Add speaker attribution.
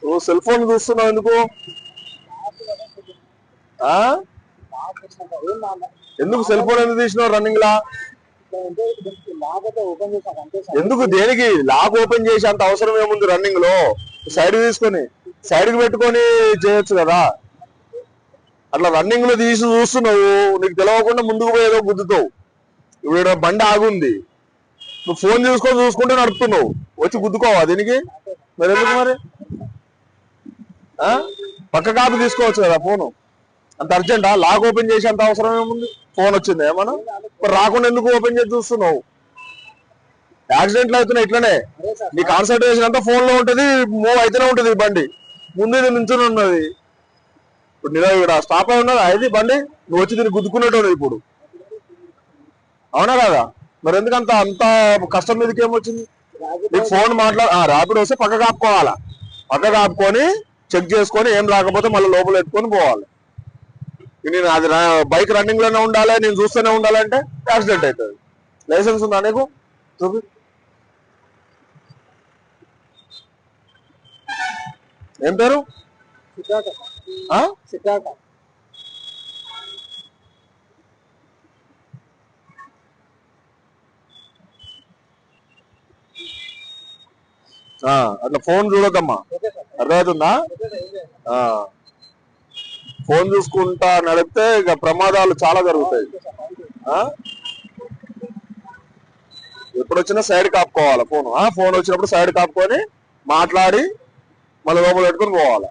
Speaker 1: నువ్వు cell phone చూస్తున్నావు ఎందుకు? ఎందుకు సెల్ ఫోన్ ఎందుకు తీసినావు రన్నింగ్ లా? ఎందుకు దేనికి లాక్ ఓపెన్ చేసే అంత అవసరం ఏముంది? రన్నింగ్ లో సైడ్ తీసుకొని సైడ్ కి పెట్టుకొని చేయొచ్చు కదా. అట్లా రన్నింగ్ లో తీసి చూస్తున్నావు, నీకు తెలవకుండా ముందుకు పోయి ఏదో గుద్దుతావు. ఇప్పుడు బండి ఆగుంది, నువ్వు ఫోన్ చూసుకుంటే నడుపుతున్నావు, వచ్చి గుద్దుకోవా దీనికి? మరి ఎందుకు మరి? పక్క కాపీ తీసుకోవచ్చు కదా ఫోను. అంత అర్జెంటా? లాక్ ఓపెన్ చేసే అంత అవసరం ఏముంది? ఫోన్ వచ్చింది ఏమన్నా? మరి రాకుండా ఎందుకు ఓపెన్ చేసి చూస్తున్నావు? యాక్సిడెంట్లు అవుతున్నాయి ఇట్లనే. నీ కాన్సన్ట్రేషన్ అంతా ఫోన్ లో ఉంటది, మూవ్ అయితేనే ఉంటది బండి. ముందు నుంచుని ఉన్నది, ఇప్పుడు నేను ఇక్కడ స్టాప్ అయి ఉన్నదా ఇది బండి? నువ్వు వచ్చి దీన్ని గుద్దుకున్నట్టు ఇప్పుడు, అవునా కదా? మరి ఎందుకంత అంత కష్టం మీదకి ఏమొచ్చింది? నీకు ఫోన్ ర్యాపిడ్ వస్తే పక్క కాపుకోవాలా, పక్క కాపుకొని చెక్ చేసుకొని ఏం రాకపోతే మళ్ళీ లోపల ఎత్తుకొని పోవాలి. నేను అది బైక్ రన్నింగ్ లోనే ఉండాలి, నేను చూస్తూనే ఉండాలంటే యాక్సిడెంట్ అవుతుంది. లైసెన్స్ ఉందా నీకు? చూపి. ఏం పేరు? అట్లా ఫోన్ చూడకమ్మా, అర్థమవుతుందా? ఫోన్ చూసుకుంటా నడిపితే ఇక ప్రమాదాలు చాలా జరుగుతాయి. ఎప్పుడు వచ్చినా సైడ్ కాపుకోవాలి ఫోన్. ఫోన్ వచ్చినప్పుడు సైడ్ కాపుకొని మాట్లాడి మళ్ళీ లోపల పెట్టుకొని పోవాలి.